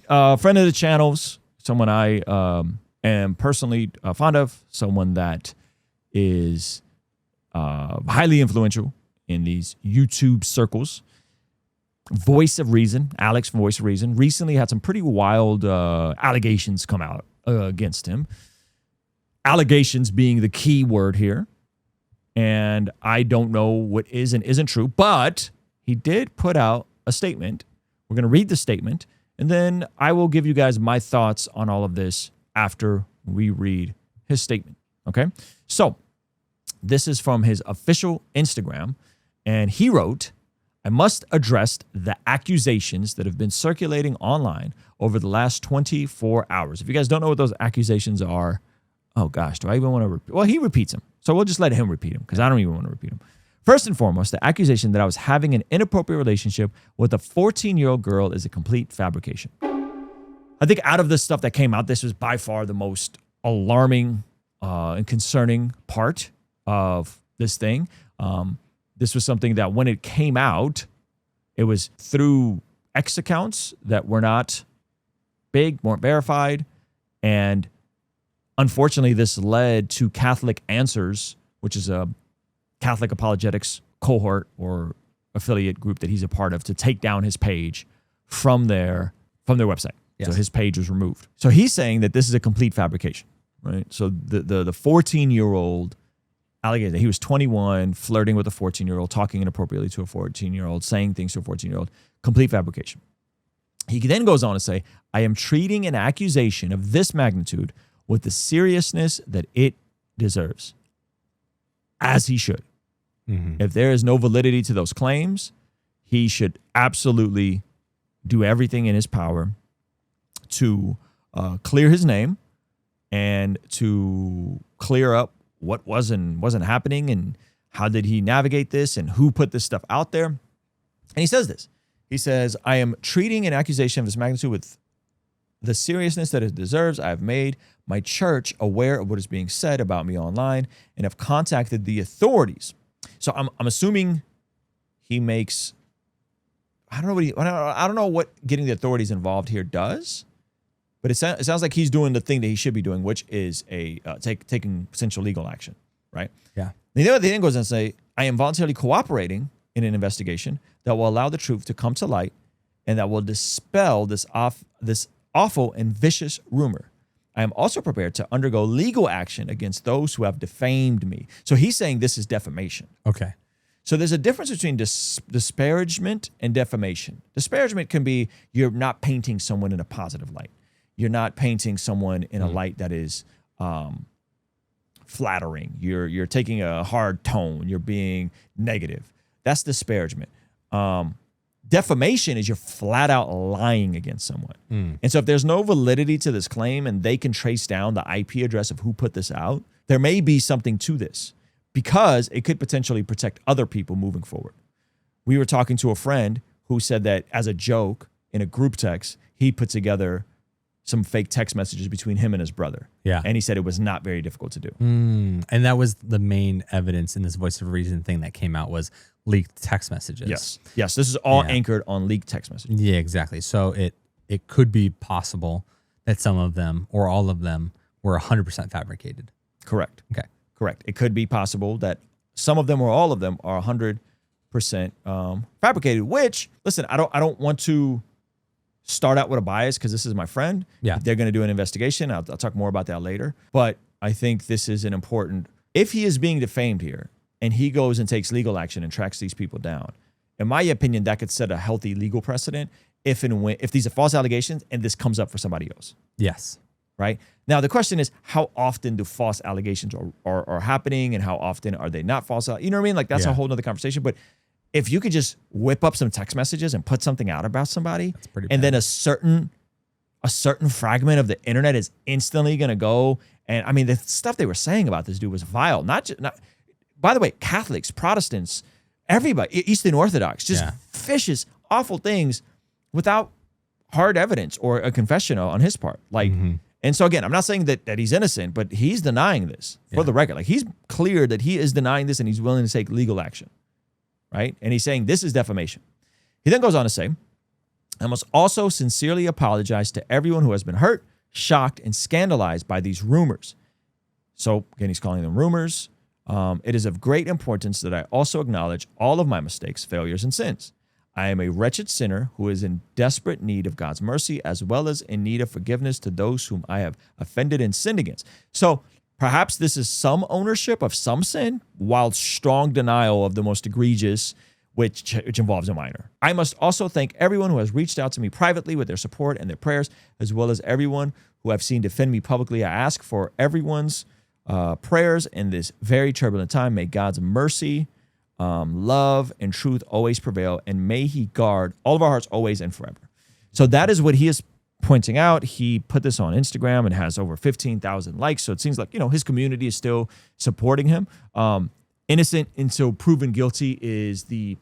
friend of the channels, someone I am personally fond of, someone that is highly influential in these YouTube circles. Voice of Reason, Alex from Voice of Reason, recently had some pretty wild allegations come out against him. Allegations being the key word here. And I don't know what is and isn't true, but he did put out a statement. We're going to read the statement, and then I will give you guys my thoughts on all of this after we read his statement, okay? So this is from his official Instagram, and he wrote, I must address the accusations that have been circulating online over the last 24 hours. If you guys don't know what those accusations are, oh gosh, do I even want to repeat? Well, he repeats them, so we'll just let him repeat them because I don't even want to repeat them. First and foremost, the accusation that I was having an inappropriate relationship with a 14-year-old girl is a complete fabrication. I think out of the stuff that came out, this was by far the most alarming and concerning part of this thing. This was something that when it came out, it was through X accounts that were not big, weren't verified. And unfortunately, this led to Catholic Answers, which is a Catholic apologetics cohort or affiliate group that he's a part of, to take down his page from their website. Yes. So his page was removed. So he's saying that this is a complete fabrication, right? So the 14-year-old allegation that he was 21, flirting with a 14-year-old, talking inappropriately to a 14-year-old, saying things to a 14-year-old, complete fabrication. He then goes on to say, I am treating an accusation of this magnitude with the seriousness that it deserves, as he should. Mm-hmm. If there is no validity to those claims, he should absolutely do everything in his power to clear his name and to clear up what wasn't happening and how did he navigate this and who put this stuff out there. And he says this. He says, I am treating an accusation of this magnitude with the seriousness that it deserves. I have made my church aware of what is being said about me online and have contacted the authorities. So I'm assuming he makes, I don't know what getting the authorities involved here does, but it sounds like he's doing the thing that he should be doing, which is taking potential legal action, right? Yeah. And then goes on to say, I am voluntarily cooperating in an investigation that will allow the truth to come to light and that will dispel this awful and vicious rumor. I am also prepared to undergo legal action against those who have defamed me. So he's saying this is defamation. Okay. So there's a difference between disparagement and defamation. Disparagement can be you're not painting someone in a positive light. You're not painting someone in a light that is flattering. You're taking a hard tone. You're being negative. That's disparagement. Defamation is you're flat out lying against someone. And so if there's no validity to this claim and they can trace down the IP address of who put this out, there may be something to this because it could potentially protect other people moving forward. We were talking to a friend who said that as a joke in a group text, he put together some fake text messages between him and his brother. Yeah. And he said it was not very difficult to do. And that was the main evidence in this Voice of Reason thing that came out was leaked text messages. Yes. Yes. This is all anchored on leaked text messages. Yeah, exactly. So it could be possible that some of them or all of them were 100% fabricated. Correct. Okay. Correct. It could be possible that some of them or all of them are 100% fabricated, which, listen, I don't want to start out with a bias because this is my friend. Yeah. They're going to do an investigation. I'll talk more about that later. But I think this is an important, if he is being defamed here and he goes and takes legal action and tracks these people down, in my opinion, that could set a healthy legal precedent if these are false allegations and this comes up for somebody else. Yes. Right? Now, the question is, how often do false allegations are happening and how often are they not false? You know what I mean? Like that's a whole nother conversation. But if you could just whip up some text messages and put something out about somebody, and then a certain fragment of the internet is instantly going to go. And I mean, the stuff they were saying about this dude was vile. Not, by the way, Catholics, Protestants, everybody, Eastern Orthodox, just vicious, awful things without hard evidence or a confession on his part. Like, and so again, I'm not saying that he's innocent, but he's denying this for the record. Like he's clear that he is denying this and he's willing to take legal action. Right? And he's saying this is defamation. He then goes on to say, I must also sincerely apologize to everyone who has been hurt, shocked, and scandalized by these rumors. So again, he's calling them rumors. It is of great importance that I also acknowledge all of my mistakes, failures, and sins. I am a wretched sinner who is in desperate need of God's mercy, as well as in need of forgiveness to those whom I have offended and sinned against. So perhaps this is some ownership of some sin, while strong denial of the most egregious, which involves a minor. I must also thank everyone who has reached out to me privately with their support and their prayers, as well as everyone who I've seen defend me publicly. I ask for everyone's prayers in this very turbulent time. May God's mercy, love, and truth always prevail, and may he guard all of our hearts always and forever. So that is what he is pointing out. He put this on Instagram and has over 15,000 likes. So it seems like, his community is still supporting him. Innocent until proven guilty is the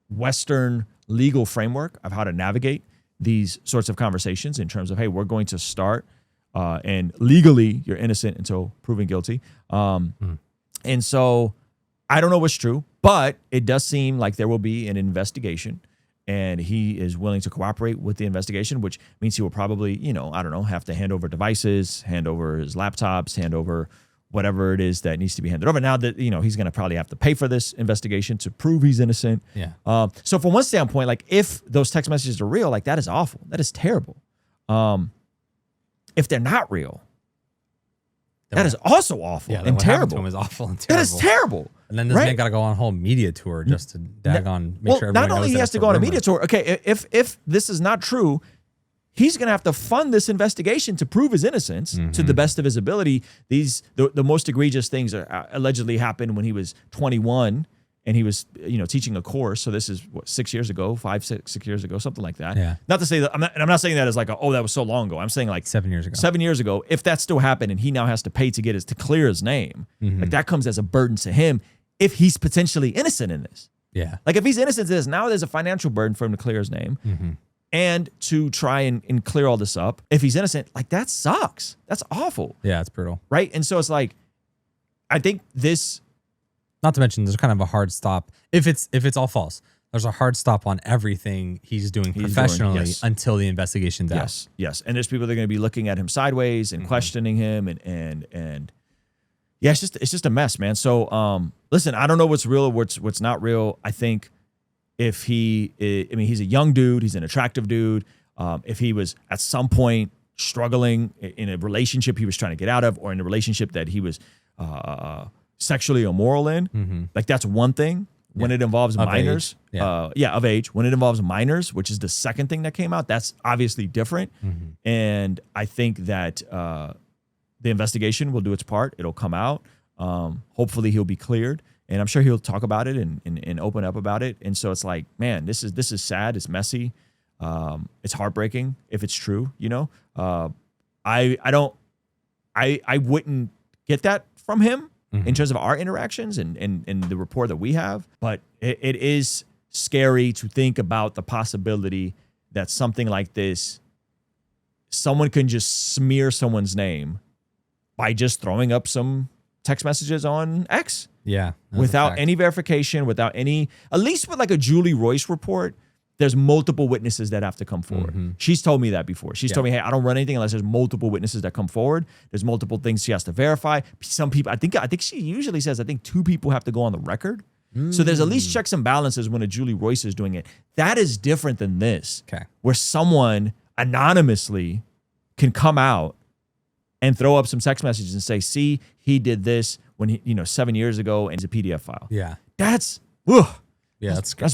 Western legal framework of how to navigate these sorts of conversations in terms of, hey, we're going to start and legally you're innocent until proven guilty. And so I don't know what's true, but it does seem like there will be an investigation, and he is willing to cooperate with the investigation, which means he will probably, I don't know, have to hand over devices, hand over his laptops, hand over whatever it is that needs to be handed over. Now that, he's going to probably have to pay for this investigation to prove he's innocent. Yeah. So from one standpoint, like if those text messages are real, like that is awful. That is terrible. If they're not real, that is also awful and terrible. To him is awful and terrible. That is terrible. And then this man got to go on a whole media tour just to make sure everyone not only knows he has to go on a media tour. Okay, if this is not true, he's going to have to fund this investigation to prove his innocence to the best of his ability. The most egregious things are allegedly happened when he was 21 and he was, teaching a course. So this is what, 6 years ago, 6 years ago, something like that. Yeah. Not to say that I'm not saying that as like, that was so long ago. I'm saying like 7 years ago. 7 years ago, if that still happened and he now has to pay to clear his name, like that comes as a burden to him if he's potentially innocent in this. Yeah. Like if he's innocent in this, now there's a financial burden for him to clear his name. And to try and clear all this up. If he's innocent, like that sucks. That's awful. Yeah, it's brutal. Right? And so it's like, I think this... Not to mention, there's kind of a hard stop. If it's all false, there's a hard stop on everything he's doing professionally until the investigation's out. Yes. And there's people that are going to be looking at him sideways and questioning him and yeah, it's just a mess, man. So listen, I don't know what's real or what's not real. I think if he's a young dude, he's an attractive dude. If he was at some point struggling in a relationship he was trying to get out of, or in a relationship that he was sexually immoral in, like that's one thing. When it involves minors, of age. When it involves minors, which is the second thing that came out, that's obviously different. And I think that the investigation will do its part. It'll come out. Hopefully he'll be cleared. And I'm sure he'll talk about it and open up about it. And so it's like, man, this is sad. It's messy. It's heartbreaking if it's true. I wouldn't get that from him in terms of our interactions and the rapport that we have. But it is scary to think about the possibility that something like this, someone can just smear someone's name by just throwing up some text messages on X. Yeah. Without any verification, at least with like a Julie Royce report, there's multiple witnesses that have to come forward. She's told me that before. She's told me, hey, I don't run anything unless there's multiple witnesses that come forward. There's multiple things she has to verify. Some people, I think she usually says, 2 people have to go on the record. So there's at least checks and balances when a Julie Royce is doing it. That is different than this, where someone anonymously can come out and throw up some text messages and say, see, he did this when he, 7 years ago, and it's a PDF file. Yeah. That's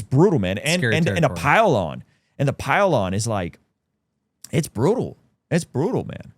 brutal, man. And a pile on. And the pile on is like, it's brutal. It's brutal, man.